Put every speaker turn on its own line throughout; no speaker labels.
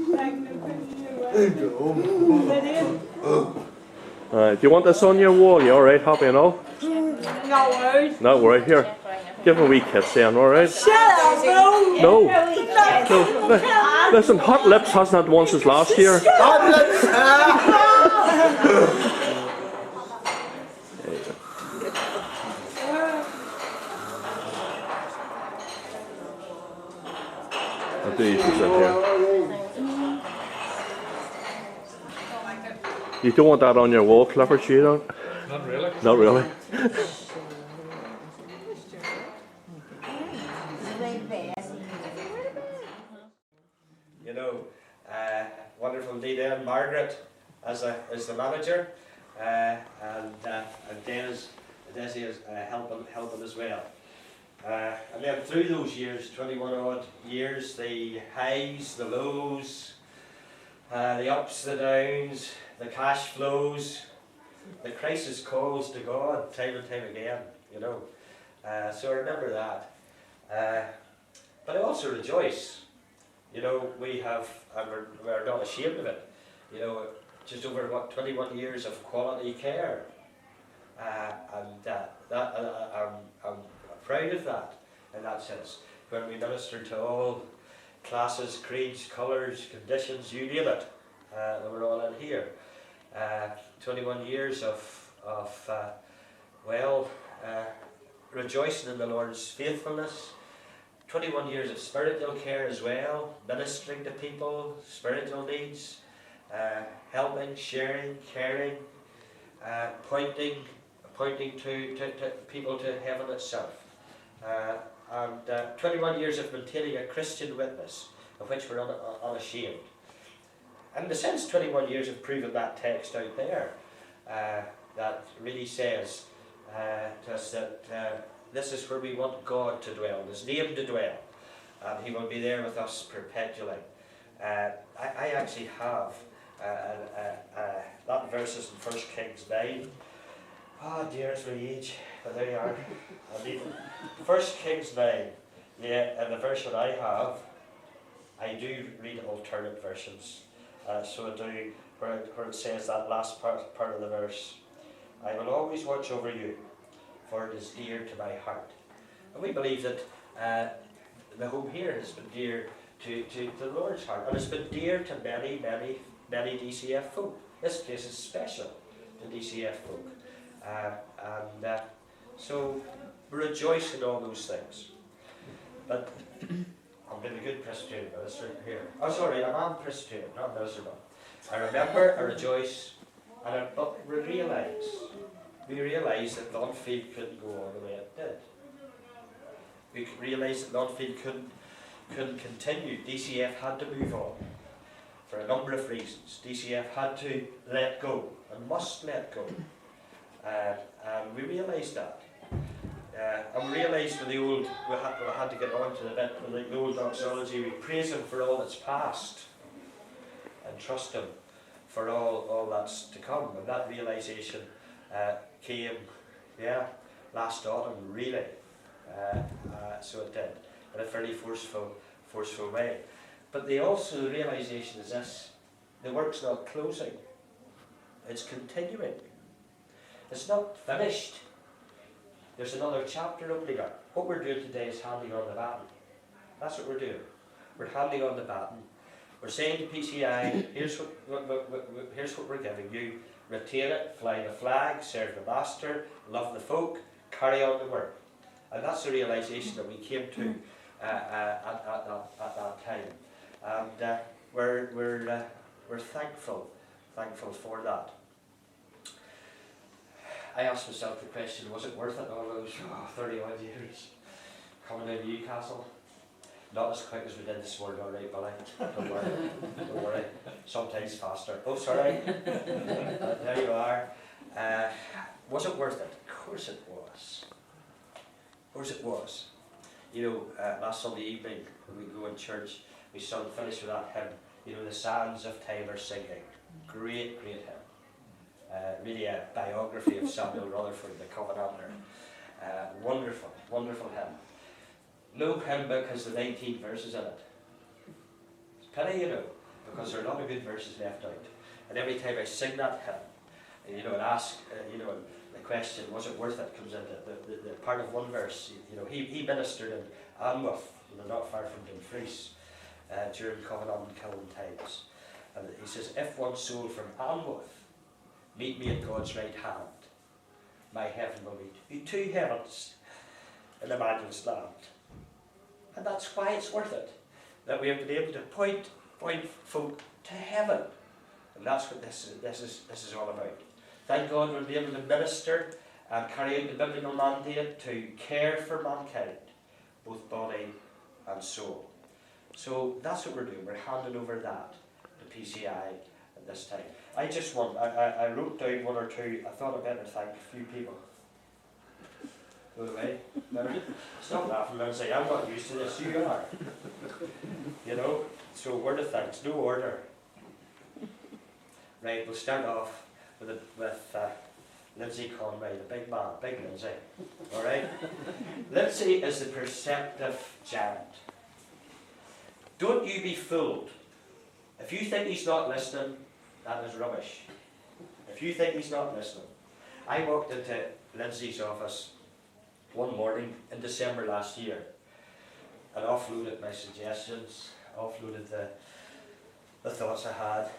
Do you want this on your wall? You alright, Happy and all?
Not worried.
Not worried. Here, give him a wee kiss then, alright?
Shut up,
No. Listen, Hot Lips hasn't had one since last year.
Hot Lips!
There you go. I'll do you some sit here. You don't want that on your wall, Clifford, you don't?
Not really.
Not really.
You know, wonderful leader, Margaret, as the manager, and Desi is helping as well. And then through those years, 21 odd years, the highs, the lows, the ups, the downs, the cash flows, the crisis calls to God time and time again, you know. So I remember that. But I also rejoice. You know, we have, and we're not ashamed of it, you know, just over 21 years of quality care. I'm proud of that, in that sense. When we minister to all classes, creeds, colours, conditions, you name it, that we're all in here. 21 years of rejoicing in the Lord's faithfulness. 21 years of spiritual care as well, ministering to people, spiritual needs, helping, sharing, caring, pointing to people to heaven itself. And 21 years of maintaining a Christian witness, of which we're unashamed. And in a sense, 21 years of proving that text out there, that really says to us that this is where we want God to dwell, His name to dwell, and He will be there with us perpetually. I actually have that verses in 1 Kings 9. Oh dear, it's my age, but there you are. 1 Kings 9, yeah, and the version I have, I do read alternate versions. So I do, where it says that last part of the verse, I will always watch over you, for it is dear to my heart. And we believe that the home here has been dear to the Lord's heart, and it's been dear to many DCF folk. This place is special to DCF folk. So we rejoice in all those things. But I'm being a good Presbyterian minister here. Oh, sorry, I'm Presbyterian, not miserable. I remember, I rejoice, but we realise that Lawnfield couldn't go on the way it did. We realised that Lawnfield couldn't continue. DCF had to move on for a number of reasons. DCF had to let go and must let go. And we realised that. And we realised with the old, we had to get on to the bit with the old doxology. We praise Him for all that's past and trust Him for all that's to come. And that realisation came, last autumn, really. So it did, in a fairly forceful way. But the realisation is this: the work's not closing; it's continuing. It's not finished. There's another chapter opening up. What we're doing today is handing on the baton. That's what we're doing. We're handing on the baton. We're saying to PCI, here's what we're giving you. Retain it, fly the flag, serve the master, love the folk, carry on the work. And that's the realisation that we came to at that time. And we're thankful for that. I asked myself the question, was it worth it all those 30 odd years coming to Newcastle? Not as quick as we did this morning, alright, Billy. Don't worry. Sometimes faster. Oh, sorry. There you are. Was it worth it? Of course it was. Of course it was. You know, last Sunday evening when we go in church, we finished with that hymn. You know, the sands of time are sinking. Great hymn. Really a biography of Samuel Rutherford, the Covenanter. Wonderful hymn. No hymn book has the 19 verses in it. It's a pity, you know, because there are a lot of good verses left out. And every time I sing that hymn, and ask, the question, was it worth it, comes into the part of one verse. He ministered in Anmouth, not far from Dumfries, during Covenant and Kiln times. And he says, if one soul from Anmouth meet me at God's right hand, my heaven will be two heavens in Emmanuel's land. And that's why it's worth it, that we have been able to point folk to heaven. And that's what this is all about. Thank God we'll be able to minister and carry out the biblical mandate to care for mankind, both body and soul. So that's what we're doing. We're handing over that to PCI at this time. I wrote down one or two. I thought I'd better thank a few people. Go away. Stop laughing, Lindsay. I'm not used to this. You are. So word of thanks. No order. Right, we'll start off with Lindsay Conway, the big man, big Lindsay. Alright? Lindsay is the perceptive giant. Don't you be fooled. If you think he's not listening, that is rubbish. If you think he's not listening. I walked into Lindsay's office one morning in December last year and offloaded my suggestions, offloaded the thoughts I had.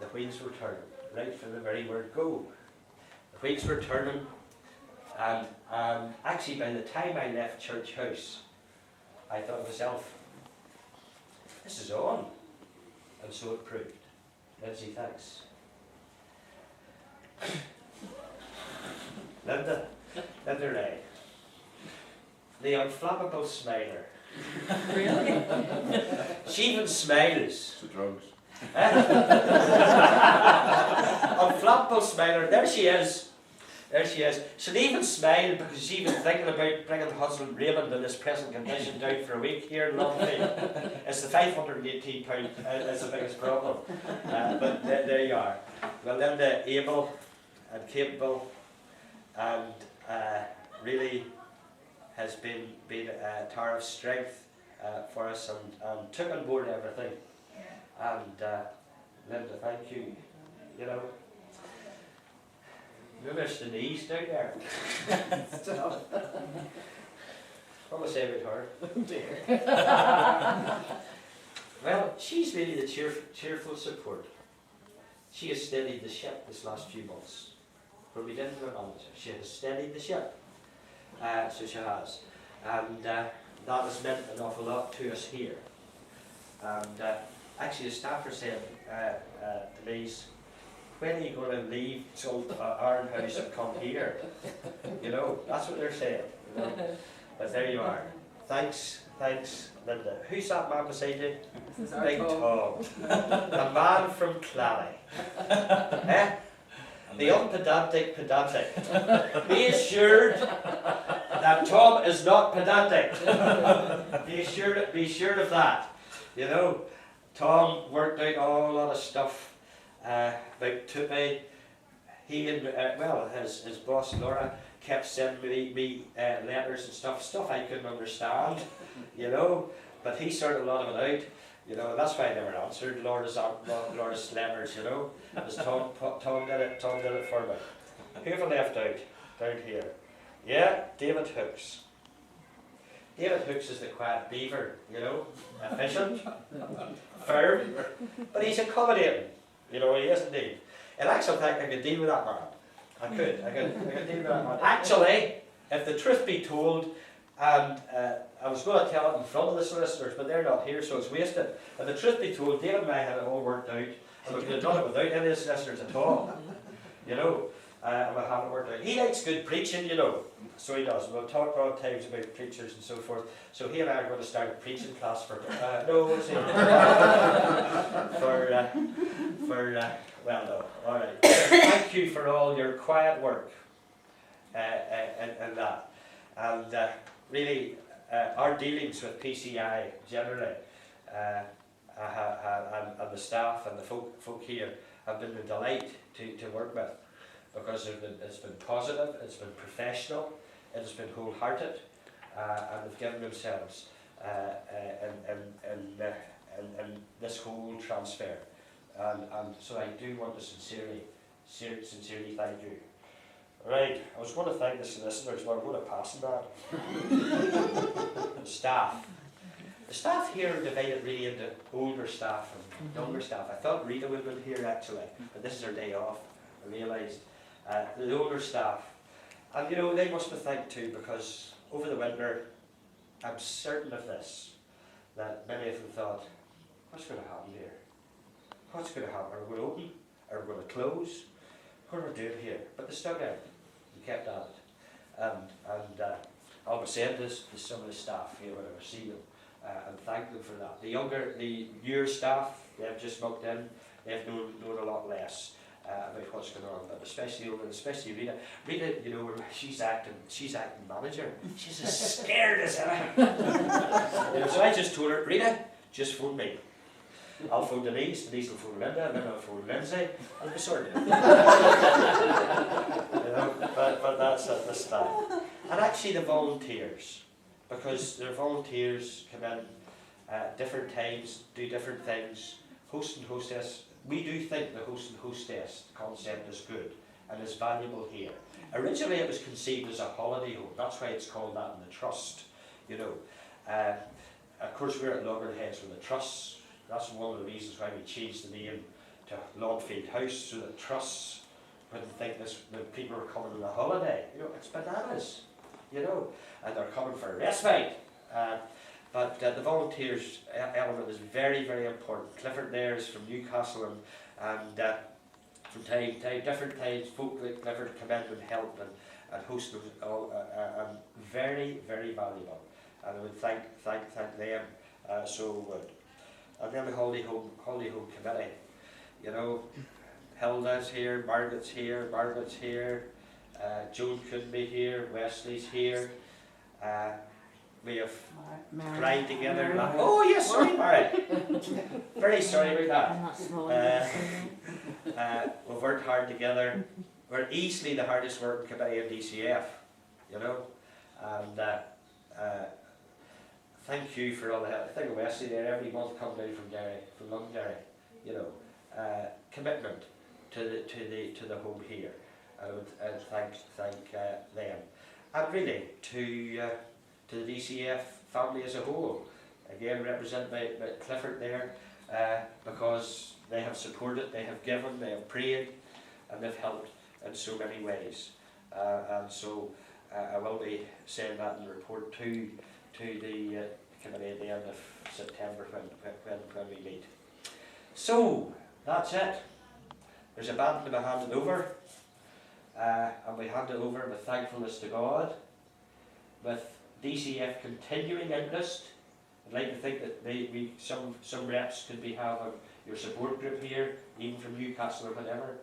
The wheels were turning, right from the very word go. The wheels were turning, and actually by the time I left Church House, I thought to myself, this is on. And so it proved. Lindsay, thanks. Linda Ray, the unflappable smiler.
Really?
She even smiles.
The drugs.
Unflappable smiler. There she is. She'll even smile because she's even thinking about bringing husband Raymond in his present condition down for a week here in Lawnfield. It's the £518 that's the biggest problem. But there you are. Well, Linda, able and capable, and really has been a tower of strength for us, and took on board everything. And Linda, thank you. You missed the knees down there. What was I say about her?
Oh dear.
Well, she's really the cheerful support. She has steadied the ship this last few months. When we didn't have a manager, she has steadied the ship. So she has. And that has meant an awful lot to us here. And actually the staff are saying to Lise, when are you going to leave Iron House and come here? That's what they're saying. But there you are. Thanks, Linda. Who's that man beside you?
This is our
Big
Tom.
Tom. The man from Clary. The unpedantic pedantic. Be assured that Tom is not pedantic. Be sure of that. Tom worked out a whole lot of stuff about Tupi. He and his boss Laura kept sending me letters and stuff I couldn't understand, but he sorted a lot of it out, and that's why I never answered Laura's letters, because Tom did it for me. Who have I left out down here? Yeah, David Hooks. David Hooks is the quiet beaver, efficient, firm, but he's accommodating, he is indeed. In actual fact, I could deal with that man. I could deal with that man. Actually, if the truth be told, and I was going to tell it in front of the solicitors, but they're not here, so it's wasted. If the truth be told, David and I had it all worked out, and we could have done it without any of the solicitors at all. And we haven't worked out. He likes good preaching, so he does. We'll talk about times about preachers and so forth. So he and I are going to start a preaching class for no, all right. Thank you for all your quiet work and that. And really, our dealings with PCI generally, and the staff and the folk here have been a delight to work with, because it's been positive, it's been professional, it's been wholehearted, and they've given themselves in this whole transfer. and so I do want to sincerely thank you. Right, I was going to thank the solicitors, but I'm going to pass on that. The staff. The staff here are divided really into older staff and younger staff. I thought Rita would have been here actually, but this is her day off, I realised. The older staff, and you know, they must be thanked too, because over the winter, I'm certain of this, that many of them thought, what's going to happen here? What's going to happen? Are we going to open? Are we going to close? What are we doing here? But they stuck out. They kept at it. And I was saying this to some of the staff here when I see them, and thank them for that. The newer staff, they've just mucked in. They've known a lot less about what's going on, but especially Rita. Rita, you know, she's acting manager. She's as scared as ever. You know, so I just told her, Rita, just phone me. I'll phone Denise will phone Linda, and then I'll phone Lindsay, and we sort it. You know, but that's at this time. And actually the volunteers, because their volunteers come in different times, do different things, host and hostess. We do think the host and hostess concept is good and is valuable here. Originally it was conceived as a holiday home, that's why it's called that in the trust, you know. Of course we're at Loggerheads with the trusts. That's one of the reasons why we changed the name to Lawnfield House, so that trusts wouldn't think this when people are coming on a holiday. You know, it's bananas, you know, and they're coming for a respite. But the volunteers element is very, very important. Clifford there is from Newcastle, and from time to time, different times, folk like Clifford come in and help and host them all, and very, very valuable. And I would thank them so much. And then the holiday home committee, you know, Hilda's here, Margaret's here, Joan couldn't be here, Wesley's here. We have cried together. Oh yes, sorry, Mary. Very sorry about that. We've worked hard together. We're easily the hardest working committee in DCF, you know, and thank you for all the help. I think Wesley there every month come down from Londonderry, you know, commitment to the home here, and I would thank them, and really to the DCF family as a whole. Again, represented by Clifford there, because they have supported, they have given, they have prayed, and they've helped in so many ways. And so I will be saying that in the report to the committee at the end of September when we meet. So that's it. There's a band to be handed over, and we hand it over with thankfulness to God, with DCF continuing interest. I'd like to think that some reps could be having your support group here, even from Newcastle or whatever.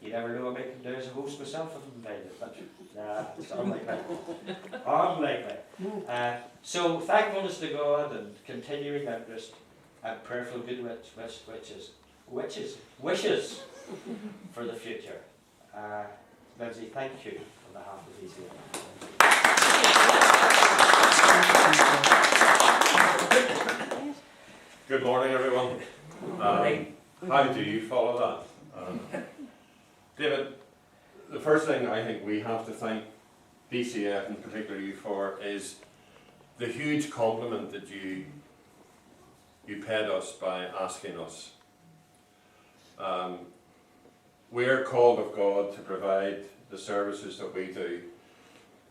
You never know what I can do as a host myself if I'm invited, but it's unlikely. Unlikely. So thankfulness to God and continuing interest and prayerful good wishes for the future. Lindsay, thank you on behalf of DCF.
Good morning, everyone. How do you follow that? David, the first thing I think we have to thank DCF, and particularly you for, is the huge compliment that you paid us by asking us. We are called of God to provide the services that we do,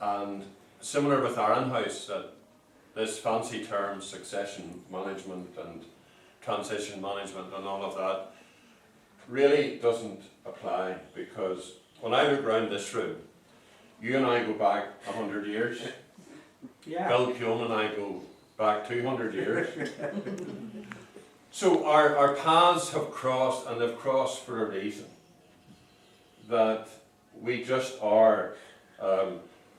and similar with our in-house, that this fancy term succession management and transition management and all of that really doesn't apply, because when I look around this room, you and I go back 100 years.
Yeah.
Bill Keown and I go back 200 years. So our paths have crossed, and they've crossed for a reason. That we just are.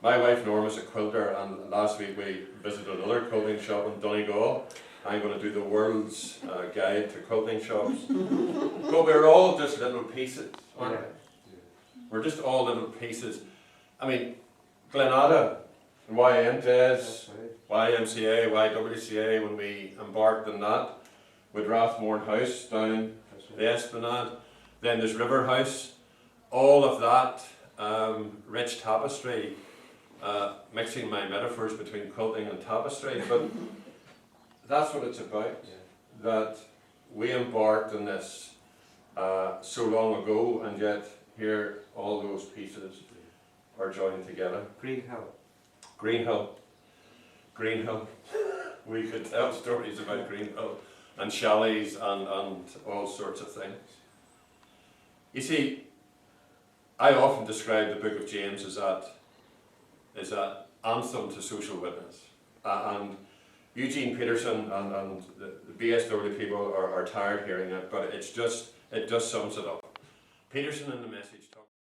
My wife Norma's a quilter, and last week we visited another quilting shop in Donegal. I'm going to do the world's guide to quilting shops. But we're all just little pieces, aren't we? We're just all little pieces. I mean, Glenada, YMTS, YMCA, YWCA, when we embarked on that, with Rathmorn House down the Esplanade. Then there's River House. All of that rich tapestry, mixing my metaphors between quilting and tapestry, but that's what it's about. That we embarked on this so long ago, and yet here all those pieces are joined together.
Green Hill.
Green Hill. Green Hill. We could tell stories about Green Hill and chalets and all sorts of things. You see, I often describe the book of James as that anthem to social witness. And Eugene Peterson and the BSW people are tired hearing it, but it just sums it up. Peterson in the Message talks